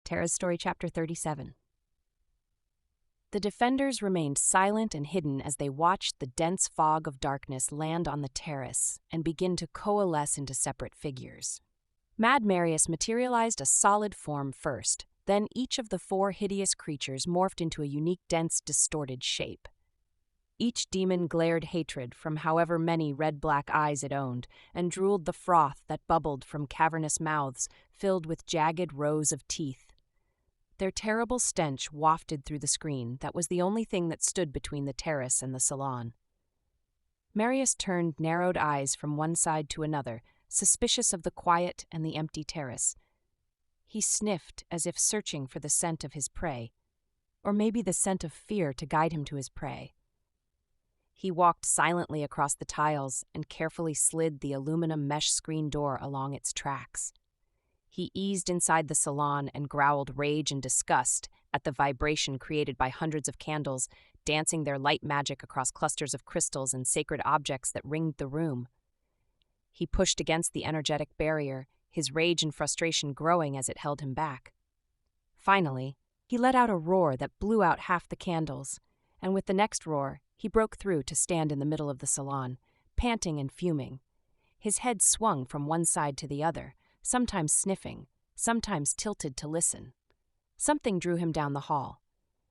Terra's Story, Chapter 37. The defenders remained silent and hidden as they watched the dense fog of darkness land on the terrace and begin to coalesce into separate figures. Mad Marius materialized a solid form first, then each of the four hideous creatures morphed into a unique, dense, distorted shape. Each demon glared hatred from however many red-black eyes it owned, and drooled the froth that bubbled from cavernous mouths filled with jagged rows of teeth. Their terrible stench wafted through the screen that was the only thing that stood between the terrace and the salon. Marius turned narrowed eyes from one side to another, suspicious of the quiet and the empty terrace. He sniffed as if searching for the scent of his prey, or maybe the scent of fear to guide him to his prey. He walked silently across the tiles and carefully slid the aluminum mesh screen door along its tracks. He eased inside the salon and growled rage and disgust at the vibration created by hundreds of candles, dancing their light magic across clusters of crystals and sacred objects that ringed the room. He pushed against the energetic barrier, his rage and frustration growing as it held him back. Finally, he let out a roar that blew out half the candles, and with the next roar, he broke through to stand in the middle of the salon, panting and fuming. His head swung from one side to the other, sometimes sniffing, sometimes tilted to listen. Something drew him down the hall.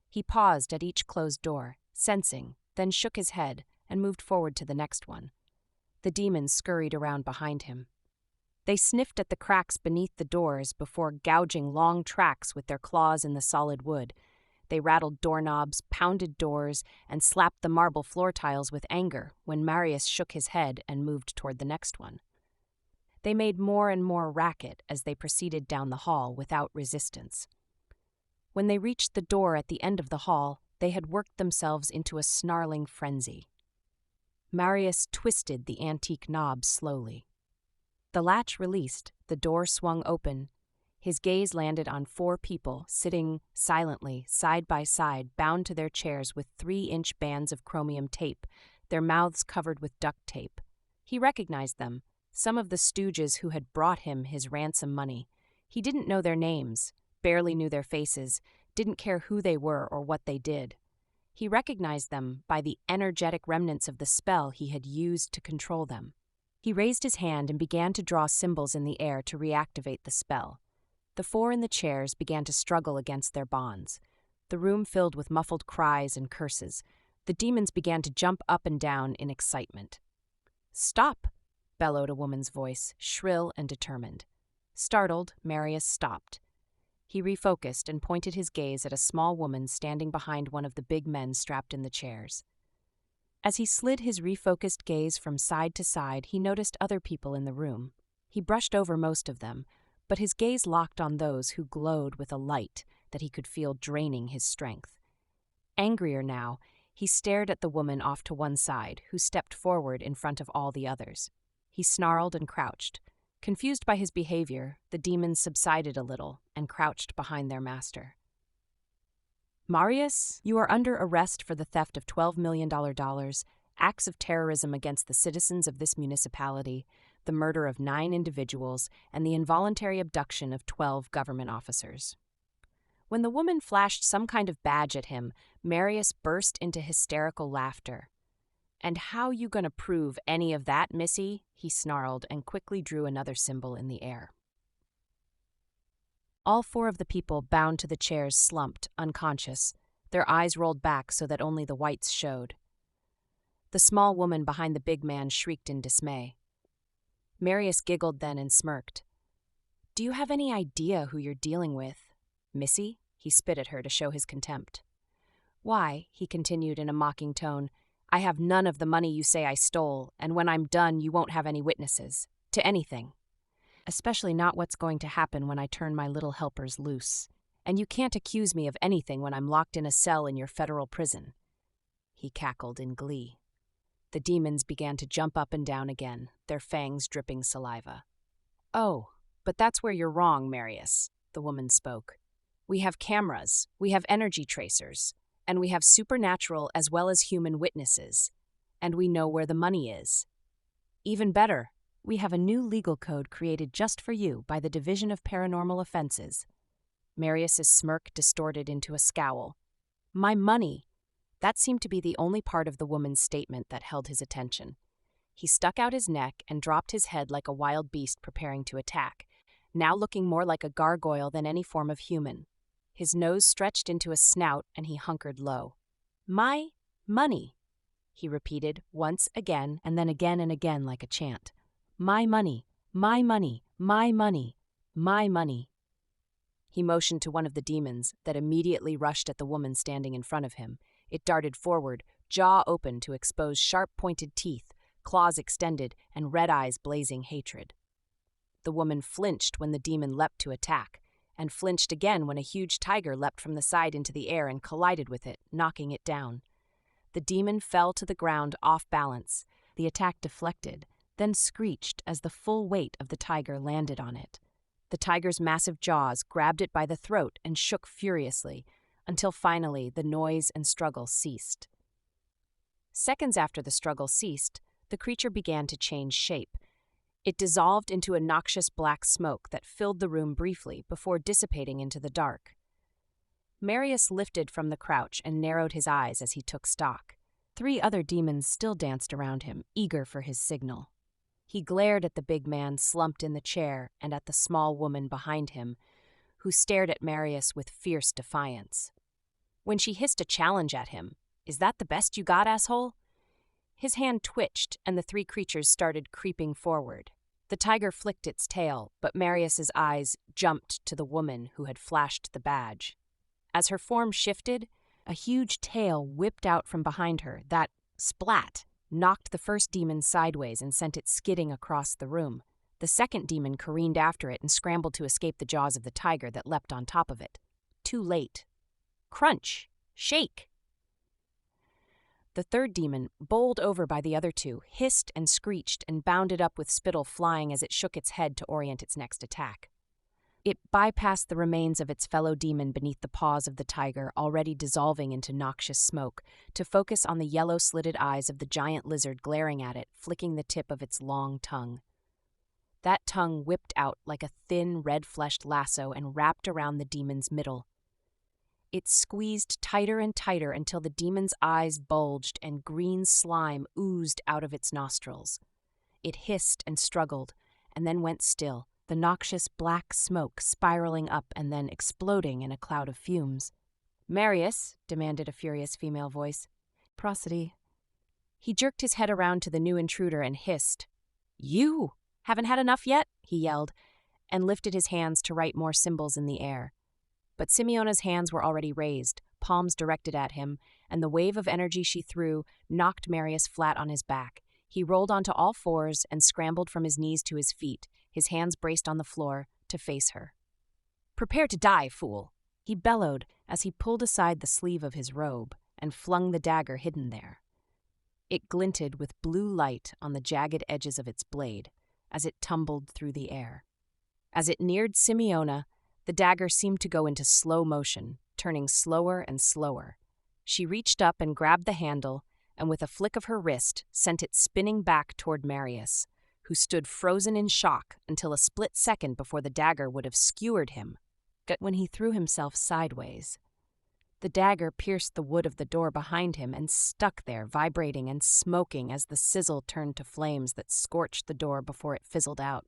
He paused at each closed door, sensing, then shook his head and moved forward to the next one. The demons scurried around behind him. They sniffed at the cracks beneath the doors before gouging long tracks with their claws in the solid wood. They rattled doorknobs, pounded doors, and slapped the marble floor tiles with anger when Marius shook his head and moved toward the next one. They made more and more racket as they proceeded down the hall without resistance. When they reached the door at the end of the hall, they had worked themselves into a snarling frenzy. Marius twisted the antique knob slowly. The latch released, the door swung open. His gaze landed on four people sitting silently, side by side, bound to their chairs with 3-inch bands of chromium tape, their mouths covered with duct tape. He recognized them, some of the stooges who had brought him his ransom money. He didn't know their names, barely knew their faces, didn't care who they were or what they did. He recognized them by the energetic remnants of the spell he had used to control them. He raised his hand and began to draw symbols in the air to reactivate the spell. The four in the chairs began to struggle against their bonds. The room filled with muffled cries and curses. The demons began to jump up and down in excitement. "Stop!" bellowed a woman's voice, shrill and determined. Startled, Marius stopped. He refocused and pointed his gaze at a small woman standing behind one of the big men strapped in the chairs. As he slid his refocused gaze from side to side, he noticed other people in the room. He brushed over most of them, but his gaze locked on those who glowed with a light that he could feel draining his strength. Angrier now, he stared at the woman off to one side, who stepped forward in front of all the others. He snarled and crouched. Confused by his behavior, the demons subsided a little and crouched behind their master. "Marius, you are under arrest for the theft of $12 million, acts of terrorism against the citizens of this municipality, the murder of 9 individuals, and the involuntary abduction of 12 government officers." When the woman flashed some kind of badge at him, Marius burst into hysterical laughter. "And how you gonna prove any of that, missy?" he snarled and quickly drew another symbol in the air. All four of the people bound to the chairs slumped, unconscious, their eyes rolled back so that only the whites showed. The small woman behind the big man shrieked in dismay. Marius giggled then and smirked. "Do you have any idea who you're dealing with, missy?" He spit at her to show his contempt. "Why," he continued in a mocking tone, "I have none of the money you say I stole, and when I'm done you won't have any witnesses. To anything. Especially not what's going to happen when I turn my little helpers loose. And you can't accuse me of anything when I'm locked in a cell in your federal prison." He cackled in glee. The demons began to jump up and down again, their fangs dripping saliva. "Oh, but that's where you're wrong, Marius," the woman spoke. "We have cameras, we have energy tracers, and we have supernatural as well as human witnesses, and we know where the money is. Even better, we have a new legal code created just for you by the Division of Paranormal Offenses. Marius's smirk distorted into a scowl. My money! That seemed to be the only part of the woman's statement that held his attention. He stuck out his neck and dropped his head like a wild beast preparing to attack, now looking more like a gargoyle than any form of human. His nose stretched into a snout and he hunkered low. My money, he repeated once again and then again and again like a chant. My money, my money, my money, my money. He motioned to one of the demons that immediately rushed at the woman standing in front of him. It darted forward, jaw open to expose sharp-pointed teeth, claws extended, and red eyes blazing hatred. The woman flinched when the demon leapt to attack, and flinched again when a huge tiger leapt from the side into the air and collided with it, knocking it down. The demon fell to the ground off balance. The attack deflected, then screeched as the full weight of the tiger landed on it. The tiger's massive jaws grabbed it by the throat and shook furiously, until finally the noise and struggle ceased. Seconds after the struggle ceased, the creature began to change shape. It dissolved into a noxious black smoke that filled the room briefly before dissipating into the dark. Marius lifted from the crouch and narrowed his eyes as he took stock. 3 other demons still danced around him, eager for his signal. He glared at the big man slumped in the chair and at the small woman behind him, who stared at Marius with fierce defiance. When she hissed a challenge at him, "Is that the best you got, asshole?" His hand twitched and the 3 creatures started creeping forward. The tiger flicked its tail, but Marius's eyes jumped to the woman who had flashed the badge. As her form shifted, a huge tail whipped out from behind her that, splat, knocked the first demon sideways and sent it skidding across the room. The second demon careened after it and scrambled to escape the jaws of the tiger that leapt on top of it. Too late. Crunch! Shake! The third demon, bowled over by the other 2, hissed and screeched and bounded up with spittle flying as it shook its head to orient its next attack. It bypassed the remains of its fellow demon beneath the paws of the tiger, already dissolving into noxious smoke, to focus on the yellow-slitted eyes of the giant lizard glaring at it, flicking the tip of its long tongue. That tongue whipped out like a thin, red-fleshed lasso and wrapped around the demon's middle. It squeezed tighter and tighter until the demon's eyes bulged and green slime oozed out of its nostrils. It hissed and struggled, and then went still, the noxious black smoke spiraling up and then exploding in a cloud of fumes. "Marius," demanded a furious female voice. "Prosody." He jerked his head around to the new intruder and hissed. "You! Haven't had enough yet?" he yelled, and lifted his hands to write more symbols in the air. But Simeona's hands were already raised, palms directed at him, and the wave of energy she threw knocked Marius flat on his back. He rolled onto all fours and scrambled from his knees to his feet, his hands braced on the floor, to face her. "Prepare to die, fool!" he bellowed as he pulled aside the sleeve of his robe and flung the dagger hidden there. It glinted with blue light on the jagged edges of its blade as it tumbled through the air. As it neared Simeona, the dagger seemed to go into slow motion, turning slower and slower. She reached up and grabbed the handle, and with a flick of her wrist, sent it spinning back toward Marius, who stood frozen in shock until a split second before the dagger would have skewered him, when he threw himself sideways. The dagger pierced the wood of the door behind him and stuck there, vibrating and smoking as the sizzle turned to flames that scorched the door before it fizzled out.